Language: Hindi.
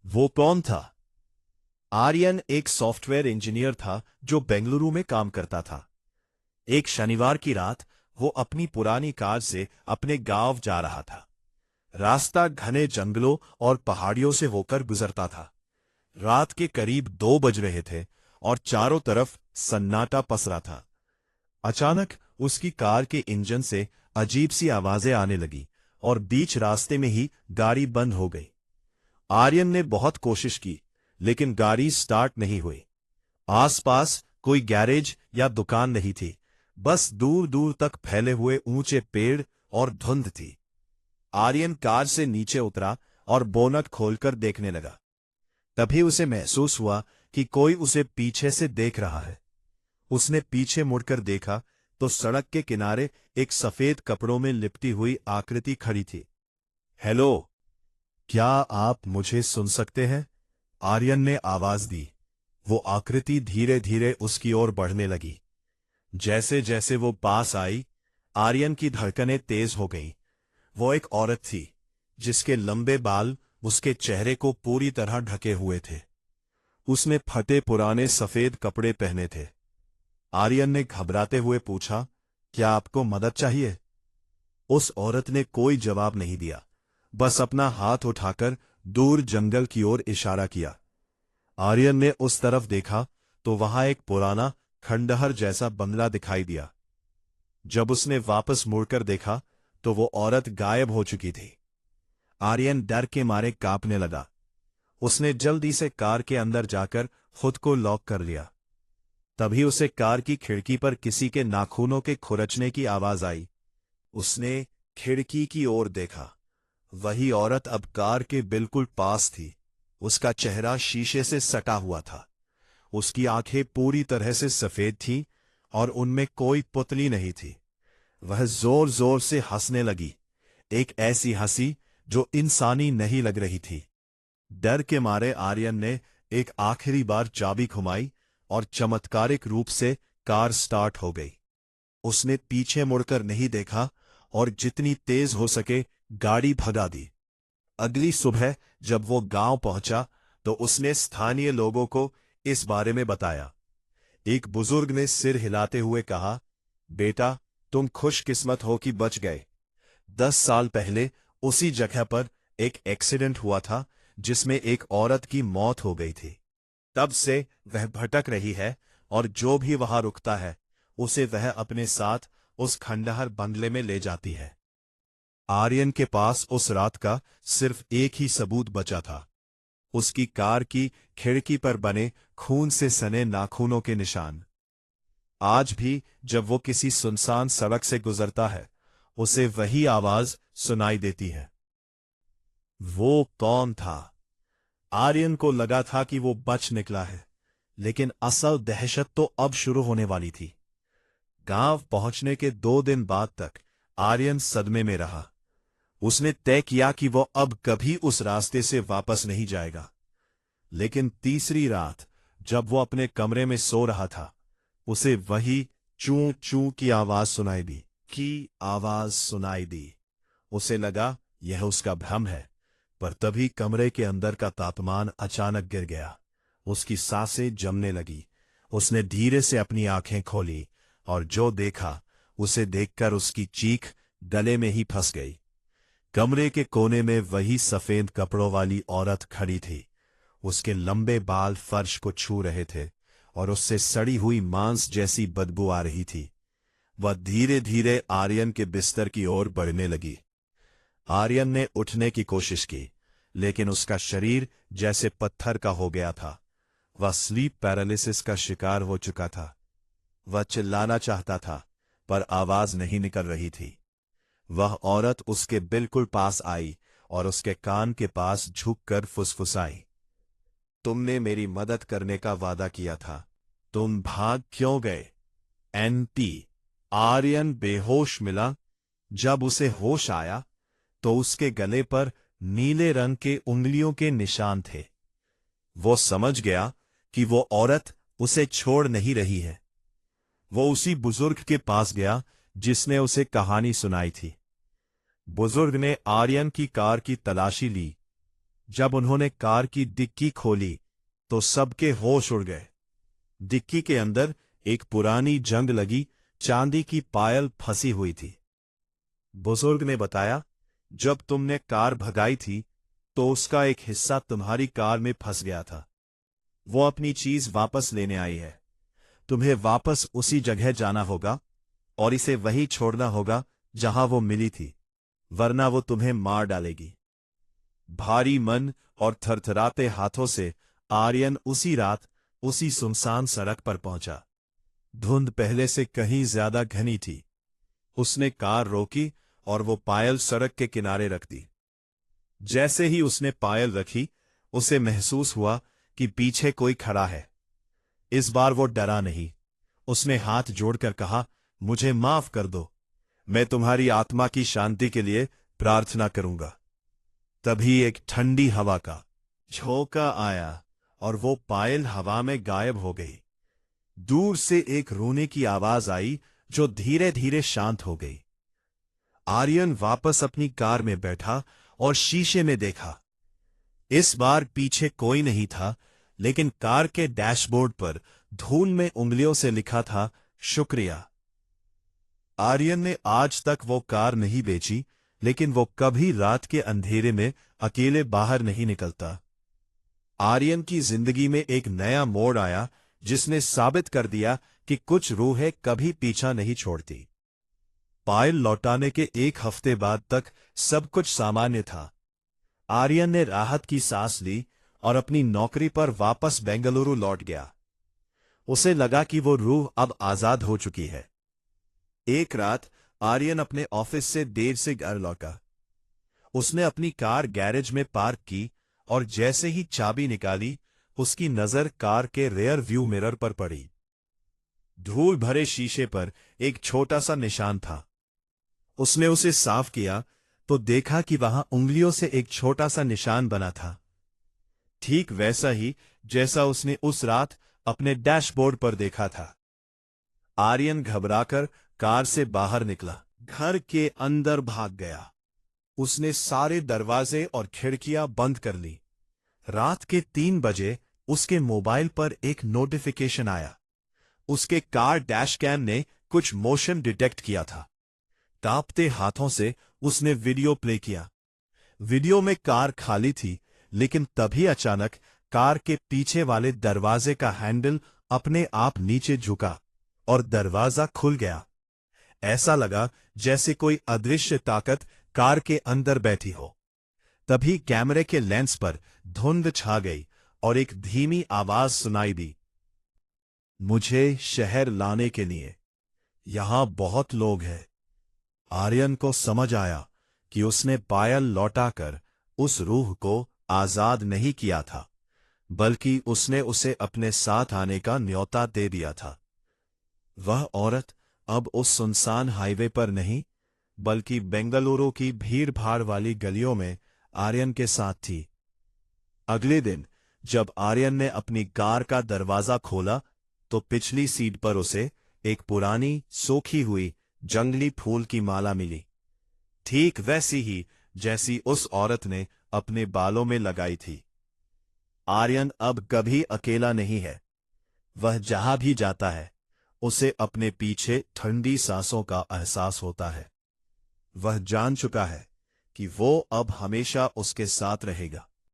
वो कौन था? आर्यन एक सॉफ्टवेयर इंजीनियर था जो बेंगलुरु में काम करता था। एक शनिवार की रात वो अपनी पुरानी कार से अपने गांव जा रहा था। रास्ता घने जंगलों और पहाड़ियों से होकर गुजरता था। रात के करीब 2 बज रहे थे और चारों तरफ सन्नाटा पसरा था। अचानक उसकी कार के इंजन से अजीब सी आवाजें आने लगी और बीच रास्ते में ही गाड़ी बंद हो गई। आर्यन ने बहुत कोशिश की, लेकिन गाड़ी स्टार्ट नहीं हुई। आसपास कोई गैरेज या दुकान नहीं थी, बस दूर दूर तक फैले हुए ऊंचे पेड़ और धुंध थी। आर्यन कार से नीचे उतरा और बोनट खोलकर देखने लगा। तभी उसे महसूस हुआ कि कोई उसे पीछे से देख रहा है। उसने पीछे मुड़कर देखा तो सड़क के किनारे एक सफेद कपड़ों में लिपटी हुई आकृति खड़ी थी। हेलो, क्या आप मुझे सुन सकते हैं? आर्यन ने आवाज दी। वो आकृति धीरे धीरे उसकी ओर बढ़ने लगी। जैसे जैसे वो पास आई, आर्यन की धड़कनें तेज हो गईं। वो एक औरत थी, जिसके लंबे बाल उसके चेहरे को पूरी तरह ढके हुए थे। उसने फटे पुराने सफेद कपड़े पहने थे। आर्यन ने घबराते हुए पूछा, क्या आपको मदद चाहिए? उस औरत ने कोई जवाब नहीं दिया, बस अपना हाथ उठाकर दूर जंगल की ओर इशारा किया। आर्यन ने उस तरफ देखा तो वहां एक पुराना खंडहर जैसा बंगला दिखाई दिया। जब उसने वापस मुड़कर देखा तो वो औरत गायब हो चुकी थी। आर्यन डर के मारे कांपने लगा। उसने जल्दी से कार के अंदर जाकर खुद को लॉक कर लिया। तभी उसे कार की खिड़की पर किसी के नाखूनों के खुरचने की आवाज आई। उसने खिड़की की ओर देखा। वही औरत अब कार के बिल्कुल पास थी। उसका चेहरा शीशे से सटा हुआ था। उसकी आंखें पूरी तरह से सफेद थीं और उनमें कोई पुतली नहीं थी। वह जोर जोर से हंसने लगी, एक ऐसी हंसी जो इंसानी नहीं लग रही थी। डर के मारे आर्यन ने एक आखिरी बार चाबी घुमाई और चमत्कारिक रूप से कार स्टार्ट हो गई। उसने पीछे मुड़कर नहीं देखा और जितनी तेज हो सके गाड़ी भगा दी। अगली सुबह जब वो गांव पहुंचा तो उसने स्थानीय लोगों को इस बारे में बताया। एक बुजुर्ग ने सिर हिलाते हुए कहा, बेटा, तुम खुशकिस्मत हो कि बच गए। 10 साल पहले उसी जगह पर एक एक्सीडेंट हुआ था जिसमें एक औरत की मौत हो गई थी। तब से वह भटक रही है और जो भी वहां रुकता है उसे वह अपने साथ उस खंडहर बंगले में ले जाती है। आर्यन के पास उस रात का सिर्फ एक ही सबूत बचा था, उसकी कार की खिड़की पर बने खून से सने नाखूनों के निशान। आज भी जब वो किसी सुनसान सड़क से गुजरता है, उसे वही आवाज सुनाई देती है। वो कौन था? आर्यन को लगा था कि वो बच निकला है, लेकिन असल दहशत तो अब शुरू होने वाली थी। गांव पहुंचने के 2 दिन बाद तक आर्यन सदमे में रहा। उसने तय किया कि वो अब कभी उस रास्ते से वापस नहीं जाएगा। लेकिन तीसरी रात जब वो अपने कमरे में सो रहा था, उसे वही चूं चूं की आवाज सुनाई दी। उसे लगा यह उसका भ्रम है, पर तभी कमरे के अंदर का तापमान अचानक गिर गया। उसकी सांसें जमने लगी। उसने धीरे से अपनी आंखें खोली और जो देखा उसे देखकर उसकी चीख गले में ही फंस गई। कमरे के कोने में वही सफेद कपड़ों वाली औरत खड़ी थी। उसके लंबे बाल फर्श को छू रहे थे और उससे सड़ी हुई मांस जैसी बदबू आ रही थी। वह धीरे धीरे आर्यन के बिस्तर की ओर बढ़ने लगी। आर्यन ने उठने की कोशिश की, लेकिन उसका शरीर जैसे पत्थर का हो गया था। वह स्लीप पैरालिसिस का शिकार हो चुका था। वह चिल्लाना चाहता था, पर आवाज नहीं निकल रही थी। वह औरत उसके बिल्कुल पास आई और उसके कान के पास झुककर फुसफुसाई, तुमने मेरी मदद करने का वादा किया था, तुम भाग क्यों गए? एनपी। आर्यन बेहोश मिला। जब उसे होश आया तो उसके गले पर नीले रंग के उंगलियों के निशान थे। वो समझ गया कि वो औरत उसे छोड़ नहीं रही है। वो उसी बुजुर्ग के पास गया जिसने उसे कहानी सुनाई थी। बुजुर्ग ने आर्यन की कार की तलाशी ली। जब उन्होंने कार की डिक्की खोली तो सबके होश उड़ गए। डिक्की के अंदर एक पुरानी जंग लगी चांदी की पायल फंसी हुई थी। बुजुर्ग ने बताया, जब तुमने कार भगाई थी तो उसका एक हिस्सा तुम्हारी कार में फंस गया था। वो अपनी चीज वापस लेने आई है। तुम्हें वापस उसी जगह जाना होगा और इसे वही छोड़ना होगा जहां वो मिली थी, वरना वो तुम्हें मार डालेगी। भारी मन और थरथराते हाथों से आर्यन उसी रात उसी सुनसान सड़क पर पहुंचा। धुंध पहले से कहीं ज्यादा घनी थी। उसने कार रोकी और वो पायल सड़क के किनारे रख दी। जैसे ही उसने पायल रखी, उसे महसूस हुआ कि पीछे कोई खड़ा है। इस बार वो डरा नहीं। उसने हाथ जोड़कर कहा, मुझे माफ कर दो, मैं तुम्हारी आत्मा की शांति के लिए प्रार्थना करूंगा। तभी एक ठंडी हवा का झोंका आया और वो पायल हवा में गायब हो गई। दूर से एक रोने की आवाज आई जो धीरे धीरे शांत हो गई। आर्यन वापस अपनी कार में बैठा और शीशे में देखा। इस बार पीछे कोई नहीं था, लेकिन कार के डैशबोर्ड पर धूल में उंगलियों से लिखा था, शुक्रिया। आर्यन ने आज तक वो कार नहीं बेची, लेकिन वो कभी रात के अंधेरे में अकेले बाहर नहीं निकलता। आर्यन की जिंदगी में एक नया मोड़ आया जिसने साबित कर दिया कि कुछ रूहें कभी पीछा नहीं छोड़ती। पायल लौटाने के एक हफ्ते बाद तक सब कुछ सामान्य था। आर्यन ने राहत की सांस ली और अपनी नौकरी पर वापस बेंगलुरु लौट गया। उसे लगा कि वो रूह अब आजाद हो चुकी है। एक रात आर्यन अपने ऑफिस से देर से घर लौटा। उसने अपनी कार गैरेज में पार्क की और जैसे ही चाबी निकाली, उसकी नजर कार के रेयर व्यू मिरर पर पड़ी। धूल भरे शीशे पर एक छोटा सा निशान था। उसने उसे साफ किया तो देखा कि वहां उंगलियों से एक छोटा सा निशान बना था, ठीक वैसा ही जैसा उसने उस रात अपने डैशबोर्ड पर देखा था। आर्यन घबराकर कार से बाहर निकला, घर के अंदर भाग गया। उसने सारे दरवाजे और खिड़कियां बंद कर ली। रात के 3 बजे उसके मोबाइल पर एक नोटिफिकेशन आया। उसके कार डैश कैम ने कुछ मोशन डिटेक्ट किया था। कांपते हाथों से उसने वीडियो प्ले किया। वीडियो में कार खाली थी, लेकिन तभी अचानक कार के पीछे वाले दरवाजे का हैंडल अपने आप नीचे झुका और दरवाजा खुल गया। ऐसा लगा जैसे कोई अदृश्य ताकत कार के अंदर बैठी हो। तभी कैमरे के लेंस पर धुंध छा गई और एक धीमी आवाज सुनाई दी, मुझे शहर लाने के लिए यहां बहुत लोग हैं। आर्यन को समझ आया कि उसने पायल लौटाकर उस रूह को आजाद नहीं किया था, बल्कि उसने उसे अपने साथ आने का न्योता दे दिया था। वह औरत अब उस सुनसान हाईवे पर नहीं, बल्कि बेंगलुरु की भीड़-भाड़ वाली गलियों में आर्यन के साथ थी। अगले दिन जब आर्यन ने अपनी कार का दरवाजा खोला तो पिछली सीट पर उसे एक पुरानी सूखी हुई जंगली फूल की माला मिली, ठीक वैसी ही जैसी उस औरत ने अपने बालों में लगाई थी। आर्यन अब कभी अकेला नहीं है। वह जहां भी जाता है, उसे अपने पीछे ठंडी सांसों का एहसास होता है। वह जान चुका है कि वो अब हमेशा उसके साथ रहेगा।